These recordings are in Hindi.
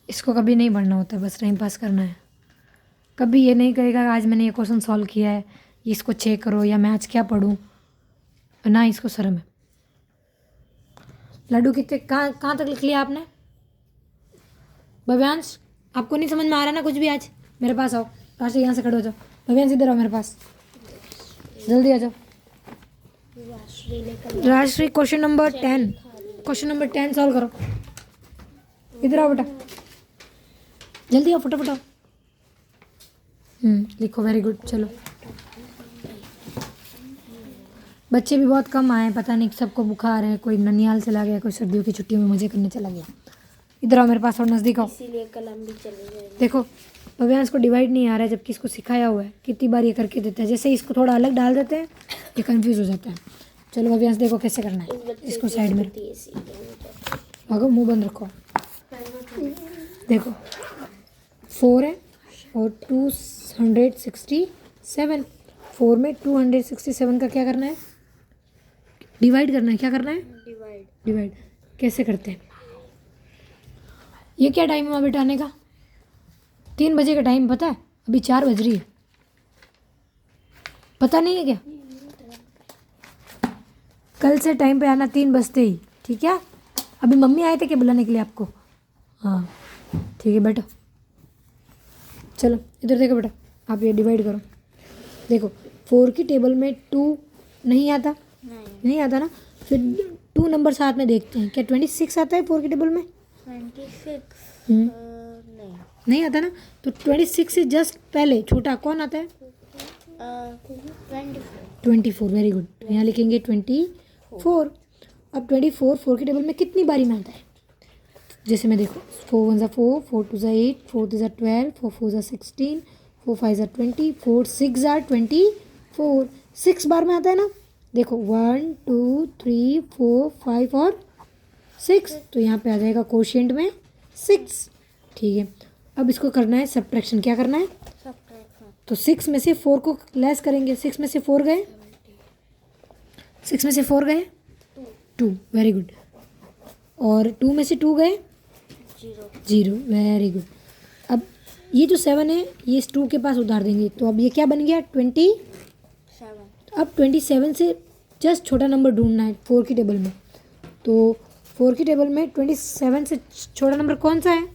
इसको कभी नहीं पढ़ना होता, बस टाइम पास करना है। कभी ये नहीं कहेगा आज मैंने ये क्वेश्चन सॉल्व किया है, इसको चेक करो, या मैं आज क्या पढ़ूँ, ना इसको शर्म है। लड्डू कितने कहाँ तक लिख लिया आपने? भव्यांश, आपको नहीं समझ में आ रहा ना कुछ भी? आज मेरे पास आओ, राशि यहाँ से खड़े हो जाओ। भव्यांश इधर आओ मेरे पास, जल्दी आ जाओ। राजश्री क्वेश्चन नंबर 10 सॉल्व करो। इधर आओ बेटा, जल्दी आओ, फटाफट आओ। लिखो, वेरी गुड। चलो, बच्चे भी बहुत कम आए, पता नहीं सबको बुखार है, कोई ननिहाल चला गया, कोई सर्दियों की छुट्टियों में मजे करने चला गया। इधर आओ मेरे पास और नज़दीक आओ। इसीलिए कल हम भी चले गए। देखो, भव्यांश को डिवाइड नहीं आ रहा है, जबकि इसको सिखाया हुआ है। कितनी बार ये करके देता है, जैसे इसको थोड़ा अलग डाल देते हैं ये कंफ्यूज हो जाता है। चलो भव्यांश, देखो कैसे करना है। इसको साइड में भागो, मुंह बंद रखो। देखो 4 है और 267, 4 में 267 का क्या करना है? डिवाइड करना है। क्या करना है? डिवाइड। कैसे करते हैं? ये क्या टाइम हुआ बेटा आने का? 3 बजे का टाइम पता है? अभी 4 बज रही है, पता नहीं है क्या? कल से टाइम पे आना, 3 बजते ही, ठीक है? अभी मम्मी आए थे क्या बुलाने के लिए आपको? हाँ ठीक है, बैठो। चलो इधर देखो बेटा, आप ये डिवाइड करो। देखो 4 की टेबल में 2 नहीं आता, नहीं आता ना, फिर 2 नंबर साथ में देखते हैं। क्या 26 आता है 4 की टेबल में? 26 नहीं आता ना, तो 26 से जस्ट पहले छोटा कौन आता है? 24। वेरी गुड, तो यहाँ लिखेंगे 24। अब 24 4 की टेबल में कितनी बारी में आता है? जैसे मैं देखो, 4 1 4, 4 2 8, 4 3 12, 4 4 16, 4 5 20, 4 6 24, 6 बार में आता है ना। देखो 1 2 3 4 5 और 6, तो यहाँ पे आ जाएगा कोशिएंट में 6। ठीक है, अब इसको करना है सब्ट्रैक्शन। क्या करना है? तो 6 में से 4 को लेस करेंगे। 6 में से 4 गए, 6 में से 4 गए 2, वेरी गुड। और 2 में से 2 गए 0, वेरी गुड। अब ये जो 7 है ये इस 2 के पास उतार देंगे, तो अब ये क्या बन गया? 27। अब 27 से जस्ट छोटा नंबर ढूंढना है 4 की टेबल में। तो 4 की टेबल में 27 से छोटा नंबर कौन सा है?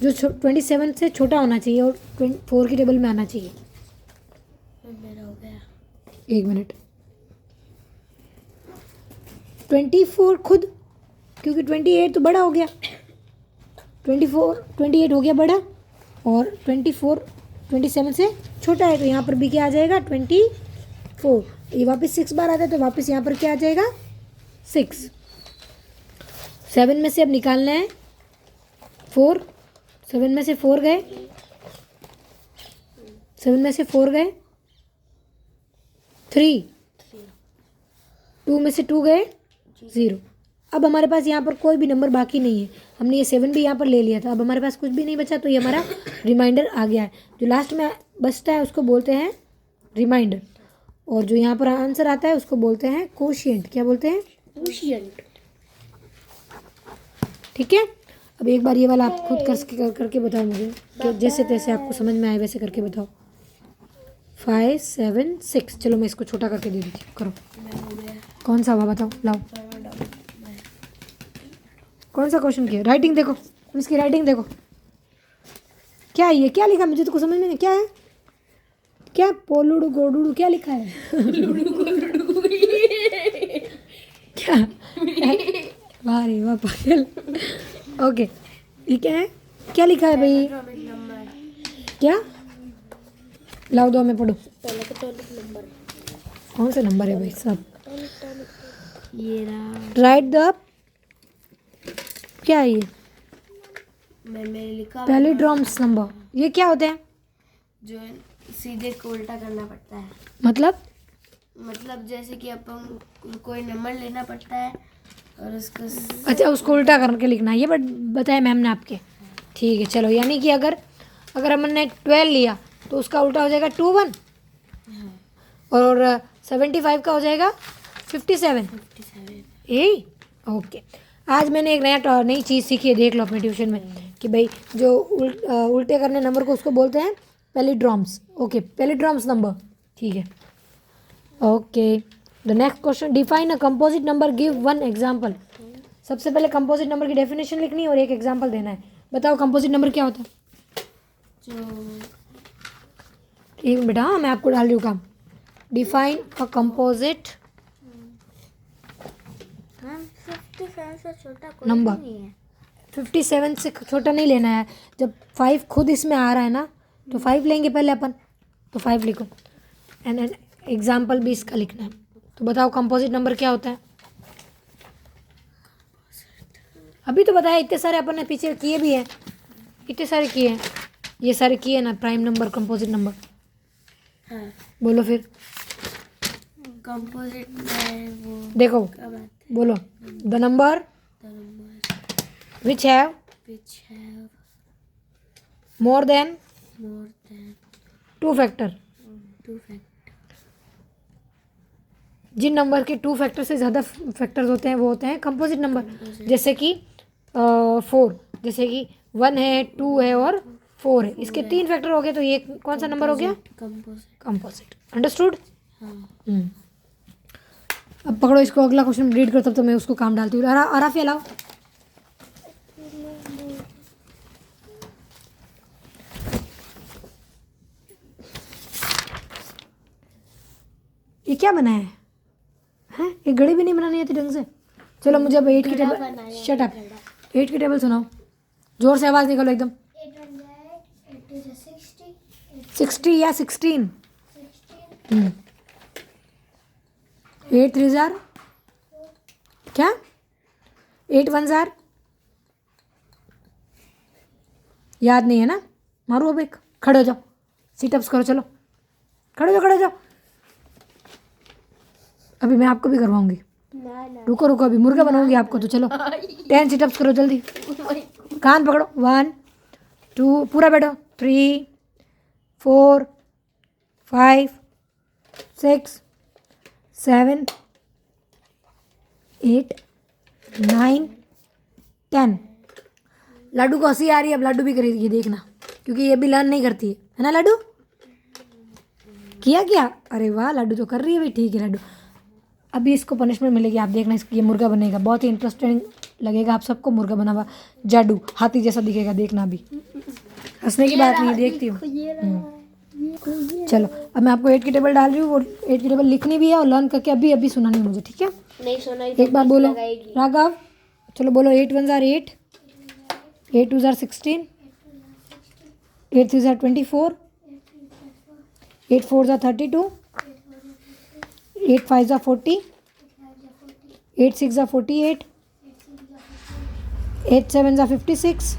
जो 27 से छोटा होना चाहिए और 4 की टेबल में आना चाहिए। मेरा हो गया। 1 मिनट। 24 खुद, क्योंकि 28 तो बड़ा हो गया, 28 हो गया बड़ा, और 24 27 से छोटा है, तो यहाँ पर भी क्या आ जाएगा? 24। ये वापस 6 बार आता है, तो वापस यहाँ पर क्या आ जाएगा? 6। 7 में से अब निकालना है 4। 7 में से 4 गए, 7 में से 4 गए 3, 2 में से 2 गए 0। अब हमारे पास यहाँ पर कोई भी नंबर बाकी नहीं है, हमने ये 7 भी यहाँ पर ले लिया था। अब हमारे पास कुछ भी नहीं बचा, तो ये हमारा रिमाइंडर आ गया है। जो लास्ट में बचता है उसको बोलते हैं रिमाइंडर, और जो यहाँ पर आंसर आता है उसको बोलते हैं कोशिएंट। क्या बोलते हैं? कोशिएंट। ठीक है, अब एक बार ये वाला आप खुद करके बताओ मुझे, तो जैसे तैसे आपको समझ में आए वैसे करके बताओ। 5 7 6। चलो मैं इसको छोटा करके दे देती हूँ, करो। कौन सा हुआ बताओ, लाओ। कौन सा क्वेश्चन किया? राइटिंग देखो, इसकी राइटिंग देखो, क्या है ये? क्या लिखा? मुझे तो कुछ समझ में नहीं, क्या है? क्या पोलुडू गोडुडू क्या लिखा है? क्या? वाह रे वाह, पागल। ओके, ये क्या है? क्या लिखा है भाई? क्या? लाओ दो, मैं पढ़ूँ। कौन सा नंबर है भाई सब? ये रहा। राइट द, क्या है ये? मैंने लिखा पैलिड्रोम्स नंबर। ये क्या होते हैं? जो सीधे को उल्टा करना पड़ता है। मतलब जैसे कि अपन कोई नंबर लेना पड़ता है और उसको अच्छा, उसको उल्टा करके लिखना है, ये बताया मैम ने आपके। ठीक है, चलो, यानी कि अगर हमने 12 लिया तो उसका उल्टा हो जाएगा 21, और 75 का हो जाएगा 57। यही, ओके। आज मैंने एक नई चीज़ सीखी है, देख लो अपने ट्यूशन में, कि भाई जो उल्टे करने नंबर को उसको बोलते हैं पैलिड्रॉम्स। ओके, पैलिड्रॉम्स नंबर, ठीक है। Okay, the next question, define a composite number, give one example. सबसे पहले कंपोजिट नंबर की डेफिनेशन लिखनी है और एक एग्जाम्पल देना है। बताओ कंपोजिट नंबर क्या होता है? जो एक मिनट, हाँ मैं आपको डाल रही हूँ काम। डिफाइन अ कंपोजिट हम 57 से छोटा कोई नंबर। नहीं है। 57 से छोटा नहीं लेना है। जब 5 खुद इसमें आ रहा है ना, तो 5 लेंगे पहले अपन, तो 5 लिखो एंड एग्जाम्पल भी इसका लिखना है। तो बताओ कंपोजिट नंबर क्या होता है? अभी तो बताया, इतने सारे अपन ने पीछे किए भी हैं, इतने सारे किए हैं, ये सारे किए ना, प्राइम नंबर, कंपोजिट नंबर। हाँ, बोलो फिर, कंपोजिट में वो देखो कब आते बोलो, द नंबर हैं number which have which have more than more than 2 factor. 2 factor। जिन नंबर के 2 फैक्टर से ज़्यादा फैक्टर्स होते हैं वो होते हैं कंपोजिट नंबर। जैसे कि 4, जैसे कि 1 है, 2 है और 4 है, इसके 3 फैक्टर हो गए, तो ये कौन सा नंबर हो गया? कंपोजिट। कंपोजिट। अंडरस्टूड? हाँ, अब पकड़ो इसको, अगला क्वेश्चन रीड करो, तब तो मैं उसको काम डालती हूँ। आराफी अलाओ। ये क्या बनाया है? एक घड़ी भी नहीं बनानी आती ढंग से। चलो मुझे अब 8 की टेबल, शट अप, 8 की टेबल सुनाओ, जोर से आवाज़ निकालो एकदम। 60 या 16? 8 3 जार क्या? 8 1 जार याद नहीं है ना? मारो अब एक, खड़े हो जाओ, सीटअप्स करो, चलो खड़े हो जाओ, खड़े हो जाओ। अभी मैं आपको भी करवाऊंगी, रुको रुको, अभी मुर्गा बनाऊंगी आपको, तो चलो 10 सीटअप्स करो जल्दी, कान पकड़ो। 1 2, पूरा बैठो। 3 4 5 6 7 8 9 10। लाडू को हंसी आ रही है, अब लाडू भी करेगी देखना, क्योंकि ये भी लर्न नहीं करती है ना लाडू? किया क्या? अरे वाह, लाडू तो कर रही है भाई, ठीक है लाडू। अभी इसको पनिशमेंट मिलेगी, आप देखना, इसको ये मुर्गा बनेगा, बहुत ही इंटरेस्टिंग लगेगा आप सबको, मुर्गा बना हुआ जादू हाथी जैसा दिखेगा, देखना। अभी हंसने की बात नहीं है, देखती हूँ। चलो अब मैं आपको 8 की टेबल डाल रही हूँ, वो 8 की टेबल लिखनी भी है और लर्न करके अभी अभी सुनानी है मुझे, ठीक है? नहीं सुना एक बार बोलो राघव, चलो बोलो। 8 1 jar 8, 8 2 jar 16, 8 3 jar 24, 8 4 jar 32, 8 5 jar 40, 8 6 jar 48, 8 7 jar 56,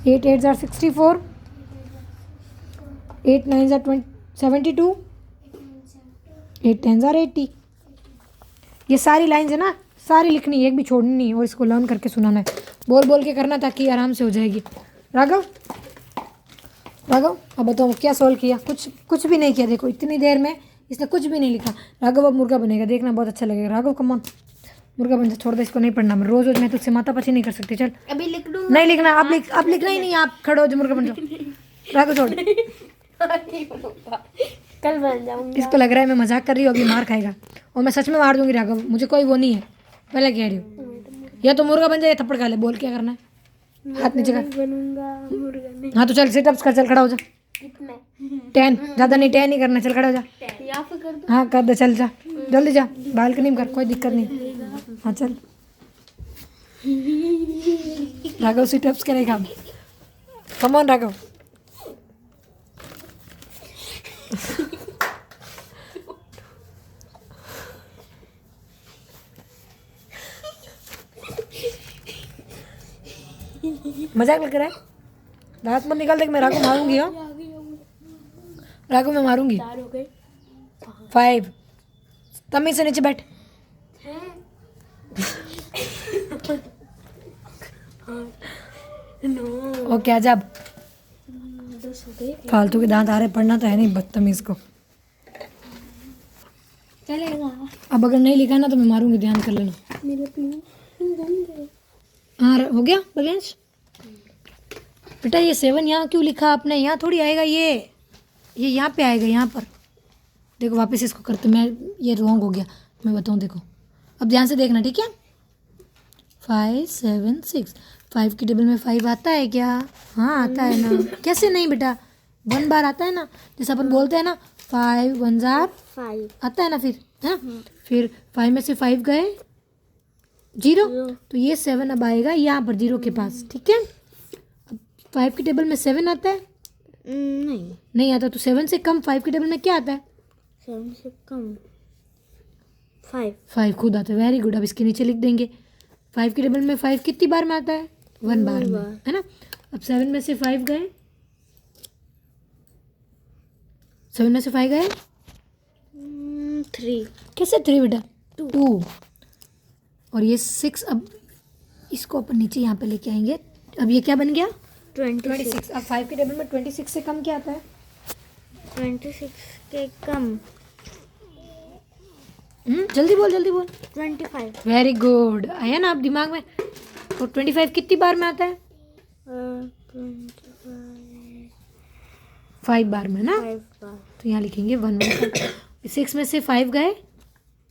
8 8 jar 64, 8 9 jar 72, 8 10 jar 80। ये सारी लाइन्स है ना, सारी लिखनी है, एक भी छोड़नी नहीं है, और इसको लर्न करके सुनाना है, बोल बोल के करना, ताकि आराम से हो जाएगी। राघव राघव, अब बताओ क्या सॉल्व किया? कुछ भी नहीं किया, देखो इतनी देर में इसने कुछ भी नहीं लिखा। राघव अब मुर्गा बनेगा, देखना बहुत अच्छा लगेगा। राघव कम ऑन, मुर्गा बन जा, छोड़ दे इसको, नहीं पढ़ना मैं रोज रोज, मैं तुझसे मातापची नहीं कर सकती। चल अभी लिख दूंगा। नहीं लिखना, अब लिखना ही नहीं, आप खड़े हो जो, मुर्गा बन जाओ। राघव छोड़, कल बन जाऊंगी। इसको लग रहा है मैं मजाक कर रही हूँ, अभी मार खाएगा, और मैं सच में मार दूंगी राघव, मुझे कोई वो नहीं है, पहले कह रही हूँ। या तो मुर्गा बन जाए या थप्पड़ खा ले, बोल क्या करना है? हाथ नीचे कर। बनूंगा मुर्गा नहीं। हाँ तो चल सिटअप्स कर, चल खड़ा हो जा। कितने? 10, ज़्यादा नहीं, 10 ही करना, चल खड़ा हो जा। या फिर कर दो। हाँ कर दे, चल जा जल्दी जा, बालकनी में कर, कोई दिक्कत नहीं। हाँ चल राघव सिटअप्स करेगा, कम ऑन राघव। मजाक लग रहा है? दांत मत निकाल दे, मैं राघव मारूंगी। हाँ राघव मैं मारूंगी। 4 हो गए। 5, तमीज से नीचे बैठ। ओके आजा, अब 10 हो गए। फालतू के दांत आ रहे, पढ़ना तो है नहीं बदतमीज को। चलेगा। अब अगर नहीं लिखा ना तो मैं मारूंगी, ध्यान कर लेना। मेरे प्लीज हाँ हो गया भव्यांश? बेटा ये 7 यहाँ क्यों लिखा आपने? यहाँ थोड़ी आएगा ये यहाँ पे आएगा, यहाँ पर देखो। वापस इसको करते, मैं ये रॉन्ग हो गया, मैं बताऊँ देखो। अब ध्यान से देखना, ठीक है? 5 7 6 5 की टेबल में 5 आता है क्या? हाँ आता है ना। कैसे नहीं बेटा, 1 बार आता है ना, जैसे अपन बोलते हैं ना 5 1 5 आता है ना, फिर है ना। फिर 5 में से 5 गए 0, तो ये 7 अब आएगा यहाँ पर 0 के पास, ठीक है? अब 5 की टेबल में 7 आता है? नहीं आता। तो 7 से कम 5 की टेबल में क्या आता है? 7 से कम 5 खुद आता है। Very good. अब इसके नीचे लिख देंगे 5 की टेबल में 5 कितनी बार में आता है? 1 बार में, है ना। अब 7 में से 5 गए, 7 में से 5 गए 3। कैसे 3 बेटा? 2 और ये 6। अब इसको अपन नीचे यहाँ पे लेके आएंगे। अब ये क्या बन गया? 26। अब 5 की टेबल में 26 से कम क्या आता है? 26 के कम जल्दी बोल 25। Very good. आया ना आप दिमाग में? तो 25 कितनी बार में आता है? 5 बार में ना। 5 बार। तो यहाँ लिखेंगे 1 1 6 में से 5 गए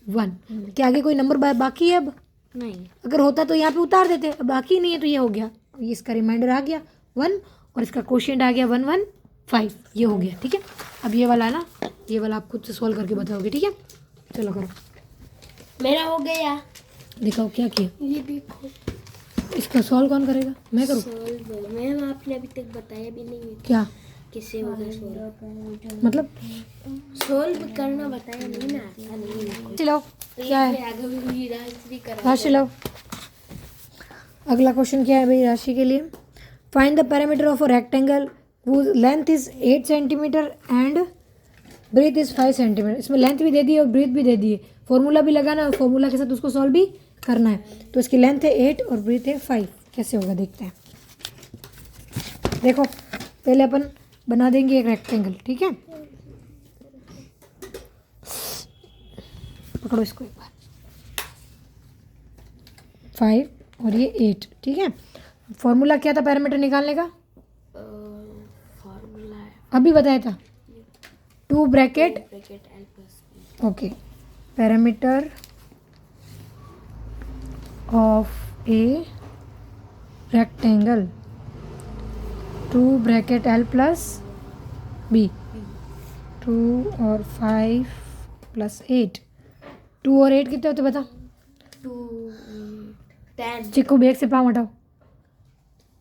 1। क्या आगे कोई नंबर बाकी है? अब नहीं। अगर होता तो यहाँ पे उतार देते, अब बाकी नहीं है तो ये हो गया। ये इसका रिमाइंडर आ गया 1 और इसका क्वोशिएंट आ गया 1 1 5। ये हो गया, ठीक है? अब ये वाला है ना, ये वाला आप खुद से सॉल्व करके बताओगे, ठीक है? चलो करो। मेरा हो गया। दिखाओ क्या किया। ये देखो। इसका सॉल्व कौन करेगा? मैं करूँ? मैम आपने अभी तक बताया भी नहीं है क्या किससे होगा सोल्व। मतलब? सोल्व करना बताया नहीं ना, आता नहीं। चलो क्या है? आगे भी राशि करा। राशि लो। अगला क्वेश्चन क्या है भाई राशि के लिए? Find the parameter of a rectangle whose length is 8 centimetre and breadth is 5 centimetre. इसमें लेंथ भी दे दी है और ब्रीथ भी दे दी है। फॉर्मूला भी लगाना है और फॉर्मूला के साथ उसको सॉल्व भी करना है। तो इसकी लेंथ है 8 और ब्रीथ है 5। कैसे होगा देखते हैं। देखो पहले अपन बना देंगे एक रेक्टेंगल, ठीक है? पकड़ो इसको एक बार। 5 और ये 8, ठीक है? फॉर्मूला क्या था पैरामीटर निकालने का? फॉर्मूला है अभी बताया था 2 bracket L+B। Okay. Parameter of a rectangle 2 bracket L+B 2 और 5 + 8। 2 और 8 कितने होते बता? 2 10। चिक्कू बैग से पाँव हटाओ।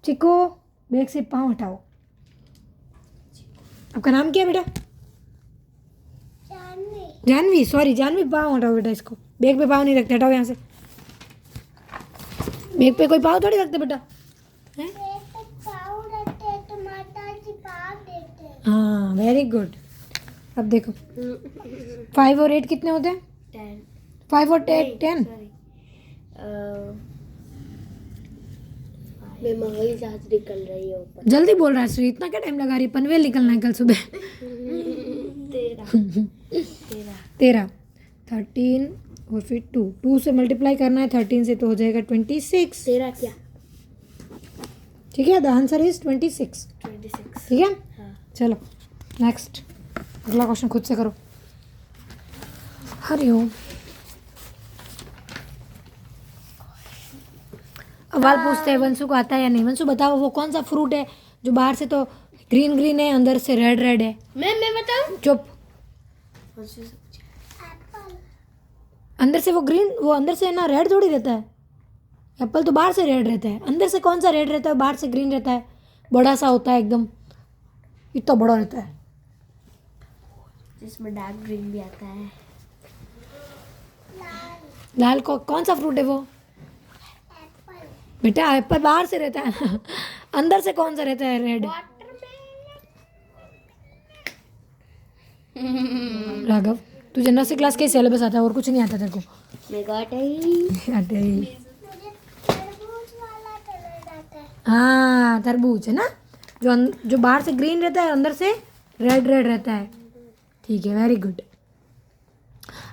चिक्कू बैग से पाँव हटाओ। आपका नाम क्या है बेटा? जानवी। सॉरी जानवी, पाँव हटाओ बेटा। इसको बैग पे पाँव नहीं रखते, हटाओ यहाँ से। बैग पे कोई पाँव थोड़ी रखते बेटा, हैं? हाँ वेरी गुड। अब देखो 5 और 8 कितने होते हैं? 10। 5 और 8 10। मेमोरी आज निकल रही है ऊपर। जल्दी बोल रहा है श्री, इतना क्या टाइम लगा रही है? पनवेल निकलना है कल सुबह। 13 13 और फिर 2 से मल्टीप्लाई करना है 13 से, तो हो जाएगा 26। 13 क्या? ठीक है, द आंसर इज 26। 26। ठीक है, हाँ। चलो नेक्स्ट। अगला क्वेश्चन खुद से करो। हरिओम। सवाल पूछते हैं वंशु को आता है या नहीं। वंशु बताओ वो कौन सा फ्रूट है जो बाहर से तो ग्रीन ग्रीन है, अंदर से रेड रेड है? मैं बताऊं? चुप। अंदर से वो ग्रीन, वो अंदर से ना रेड थोड़ी रहता है। एप्पल तो बाहर से रेड रहता है, अंदर से कौन सा रेड रहता है? बाहर से ग्रीन रहता है, बड़ा सा होता है एकदम, इतना बड़ा रहता है। जिसमें डार्क ग्रीन भी आता है। लाल को कौन सा फ्रूट है वो? बेटा एप्पल बाहर से रहता है। अंदर से कौन सा रहता है रेड? राघव तुझे नर्सरी क्लास के सिलेबस आता है और कुछ नहीं आता तेरे को? मैं got it। हाँ तरबूज है ना, जो बाहर से ग्रीन रहता है, अंदर से रेड रेड रहता है। ठीक है, वेरी गुड।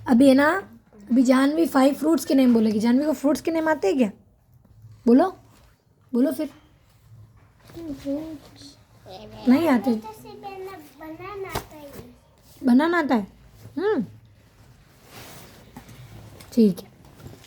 अभी है ना, अभी जानवी 5 फ्रूट्स के नेम बोलेगी। जानवी को फ्रूट्स के नेम आते हैं क्या? बोलो बोलो फिर। नहीं आते? बनाना आता है। ठीक है।